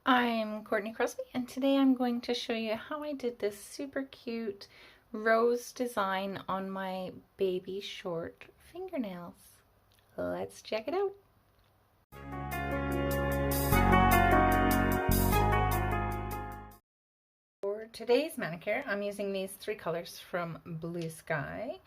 I'm Courtney Crosby, and today I'm going to show you how I did this super cute rose design on my baby short fingernails. Let's check it out. For today's manicure, I'm using these three colors from Bluesky.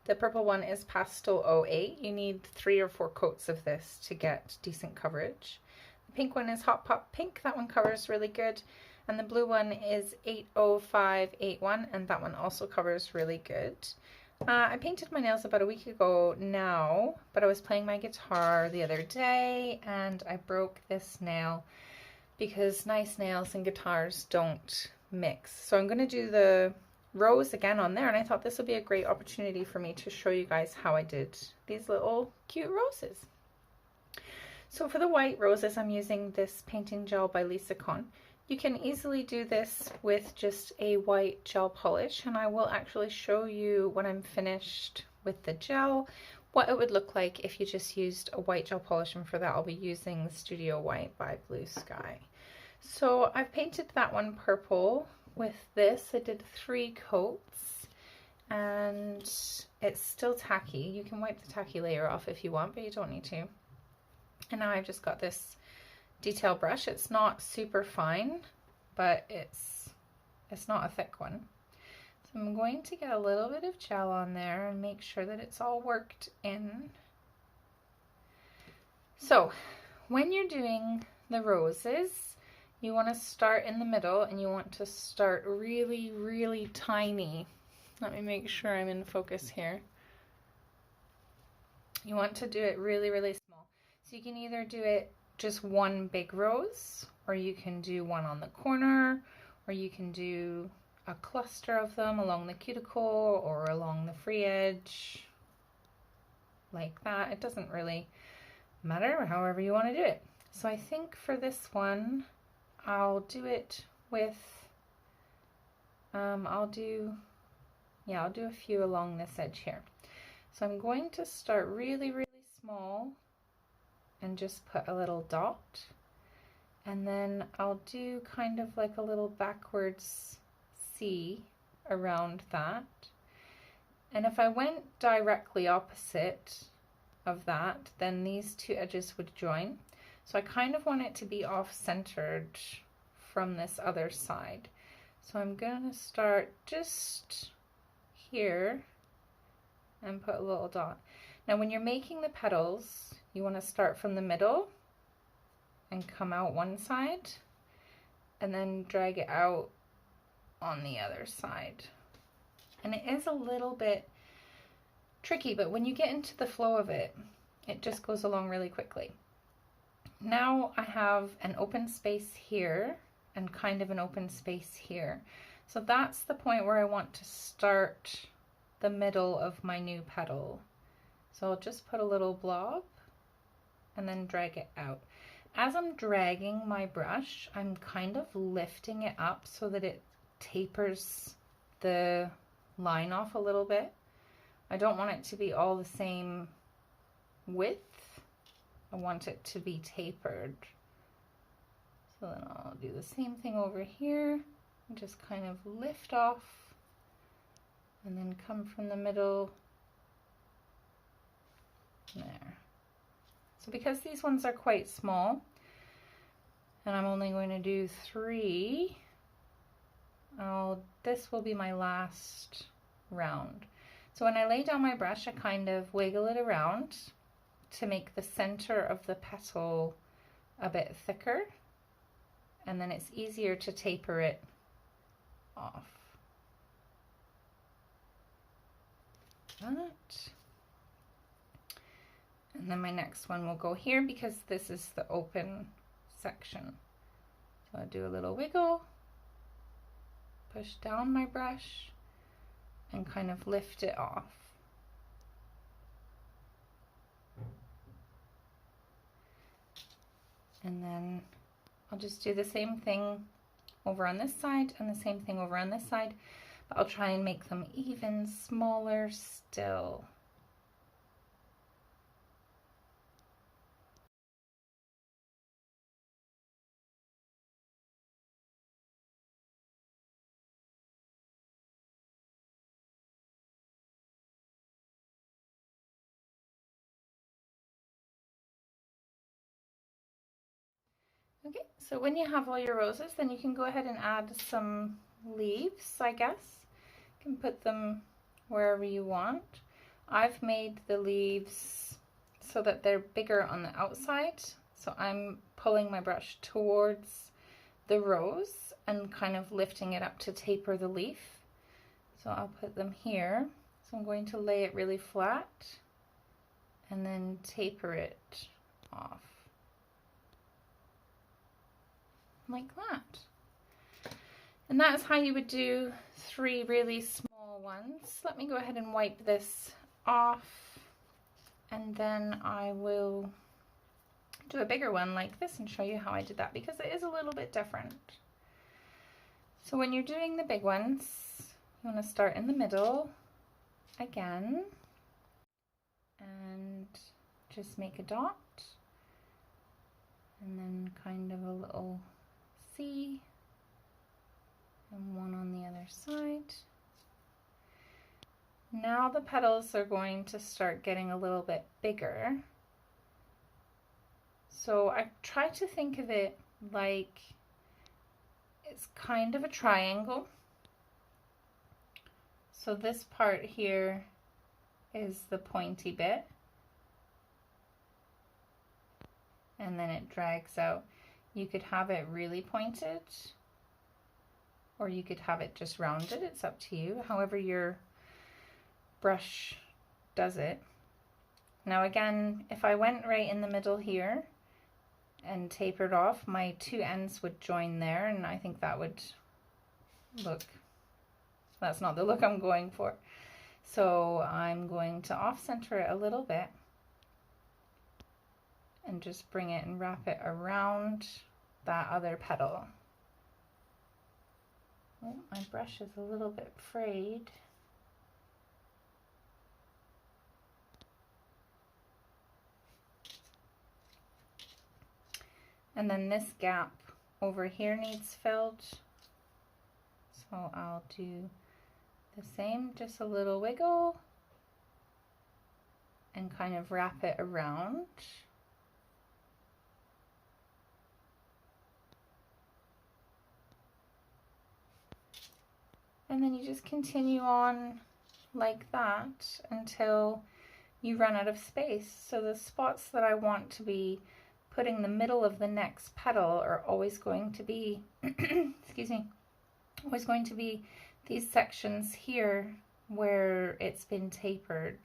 The purple one is Pastel 08. You need 3 or 4 coats of this to get decent coverage. The pink one is Hot Pop Pink. That one covers really good. And the blue one is 80581, and that one also covers really good. I painted my nails about a week ago now, but I was playing my guitar the other day and I broke this nail because nice nails and guitars don't mix. So I'm going to do the rose again on there, and I thought this would be a great opportunity for me to show you guys how I did these little cute roses. So for the white roses, I'm using this painting gel by Lisa Kohn. You can easily do this with just a white gel polish, and I will actually show you when I'm finished with the gel what it would look like if you just used a white gel polish, and for that I'll be using Studio White by Bluesky. So I've painted that one purple with this. I did 3 coats and it's still tacky. You can wipe the tacky layer off if you want, but you don't need to. And now I've just got this detail brush. It's not super fine, but it's not a thick one. So I'm going to get a little bit of gel on there and make sure that it's all worked in. So when you're doing the roses, you want to start in the middle, and you want to start really, really tiny. Let me make sure I'm in focus here. You want to do it really, really small. So you can either do it just one big rose, or you can do one on the corner, or you can do a cluster of them along the cuticle or along the free edge, like that. It doesn't really matter, however you want to do it. So I think for this one, I'll do it with, I'll do a few along this edge here. So I'm going to start really, really small and just put a little dot. And then I'll do kind of like a little backwards C around that. And if I went directly opposite of that, then these 2 edges would join. So I kind of want it to be off-centered from this other side. So I'm going to start just here and put a little dot. Now when you're making the petals, you want to start from the middle and come out one side and then drag it out on the other side. And it is a little bit tricky, but when you get into the flow of it, it just goes along really quickly. Now I have an open space here and kind of an open space here. So that's the point where I want to start the middle of my new petal. So I'll just put a little blob and then drag it out. As I'm dragging my brush, I'm kind of lifting it up so that it tapers the line off a little bit. I don't want it to be all the same width. I want it to be tapered. So then I'll do the same thing over here and just kind of lift off and then come from the middle there. So because these ones are quite small and I'm only going to do 3, this will be my last round. So when I lay down my brush, I kind of wiggle it around to make the center of the petal a bit thicker, and then it's easier to taper it off. That. And then my next one will go here because this is the open section. So I'll do a little wiggle, push down my brush, and kind of lift it off. And then I'll just do the same thing over on this side and the same thing over on this side, but I'll try and make them even smaller still. Okay, so when you have all your roses, then you can go ahead and add some leaves, I guess. You can put them wherever you want. I've made the leaves so that they're bigger on the outside, so I'm pulling my brush towards the rose and kind of lifting it up to taper the leaf. So I'll put them here. So I'm going to lay it really flat and then taper it off like that. And that's how you would do 3 really small ones. Let me go ahead and wipe this off, and then I will do a bigger one like this and show you how I did that, because it is a little bit different. So when you're doing the big ones, you want to start in the middle again and just make a dot, and then kind of a little C, and one on the other side. Now the petals are going to start getting a little bit bigger. So I try to think of it like it's kind of a triangle. So this part here is the pointy bit, and then it drags out. You could have it really pointed, or you could have it just rounded. It's up to you, however your brush does it. Now again, if I went right in the middle here and tapered off, my 2 ends would join there, and I think that would look, that's not the look I'm going for. So I'm going to off-center it a little bit and just bring it and wrap it around that other petal. Oh, my brush is a little bit frayed. And then this gap over here needs filled. So I'll do the same, just a little wiggle and kind of wrap it around. And then you just continue on like that until you run out of space. So the spots that I want to be putting the middle of the next petal are always going to be, excuse me, always going to be these sections here where it's been tapered.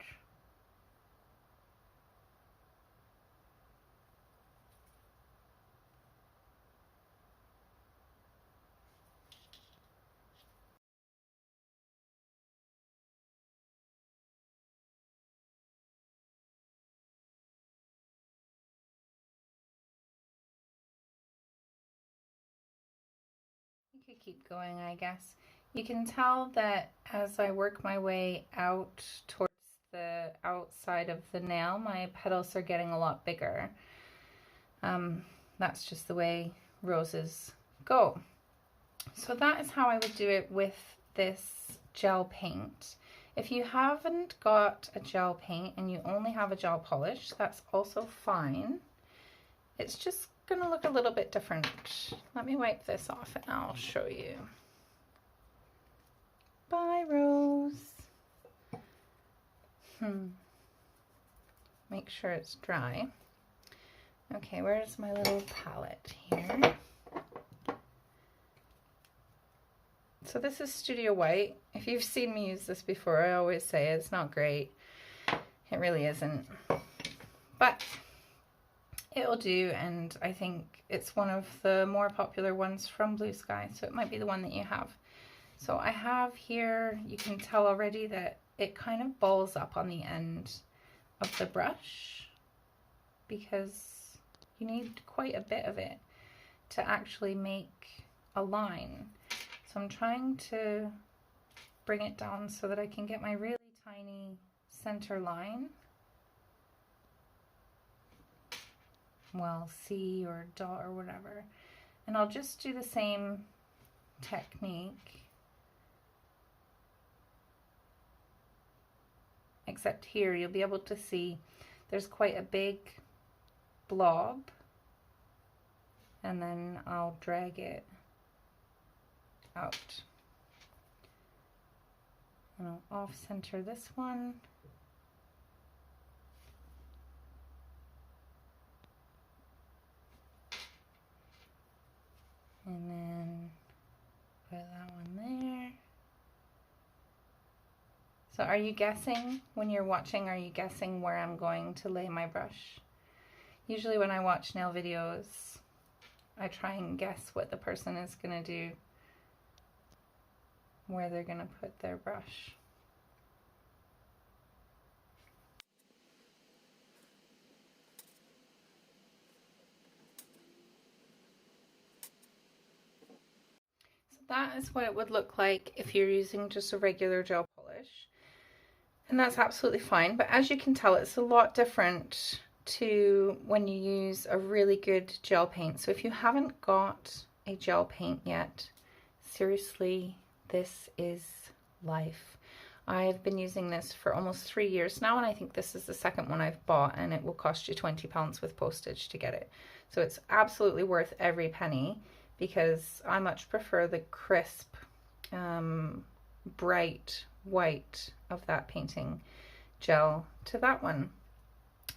You could keep going, I guess. You can tell that as I work my way out towards the outside of the nail, my petals are getting a lot bigger. That's just the way roses go. So that is how I would do it with this gel paint. If you haven't got a gel paint and you only have a gel polish, that's also fine. It's just gonna look a little bit different. Let me wipe this off and I'll show you. Bye, Rose. Make sure it's dry. Okay, where's my little palette here? So this is Studio White. If you've seen me use this before, I always say it's not great. It really isn't. But it'll do, and I think it's one of the more popular ones from Bluesky, so it might be the one that you have. So I have here, you can tell already that it kind of balls up on the end of the brush because you need quite a bit of it to actually make a line. So I'm trying to bring it down so that I can get my really tiny center line. Well, C or dot or whatever. And I'll just do the same technique, except here you'll be able to see there's quite a big blob. and then I'll drag it out. And I'll off-center this one. And then put that one there. So are you guessing, when you're watching, are you guessing where I'm going to lay my brush? Usually when I watch nail videos, I try and guess what the person is going to do, where they're going to put their brush. So that is what it would look like if you're using just a regular gel polish. And that's absolutely fine, but as you can tell, it's a lot different to when you use a really good gel paint. So if you haven't got a gel paint yet, seriously, this is life. I've been using this for almost 3 years now, and I think this is the second one I've bought, and it will cost you £20 with postage to get it. So it's absolutely worth every penny, because I much prefer the crisp, bright white of that painting gel to that one.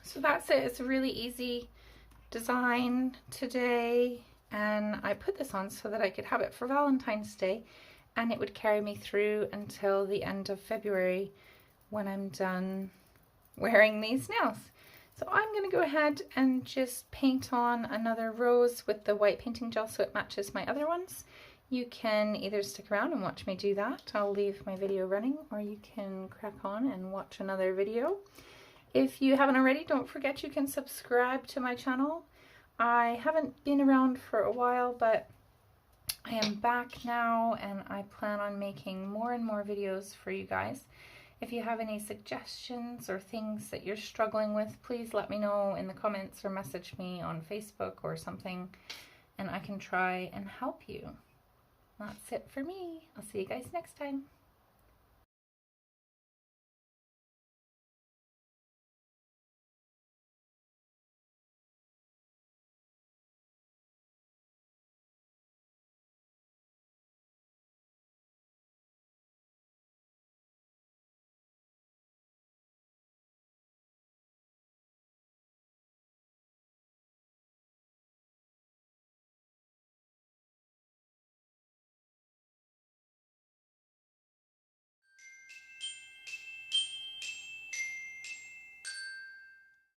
So that's it. It's a really easy design today, and I put this on so that I could have it for Valentine's Day, and it would carry me through until the end of February when I'm done wearing these nails. So I'm going to go ahead and just paint on another rose with the white painting gel so it matches my other ones. You can either stick around and watch me do that. I'll leave my video running, or you can crack on and watch another video. If you haven't already, don't forget you can subscribe to my channel. I haven't been around for a while, but I am back now, and I plan on making more and more videos for you guys. If you have any suggestions or things that you're struggling with, please let me know in the comments or message me on Facebook or something, and I can try and help you. That's it for me. I'll see you guys next time.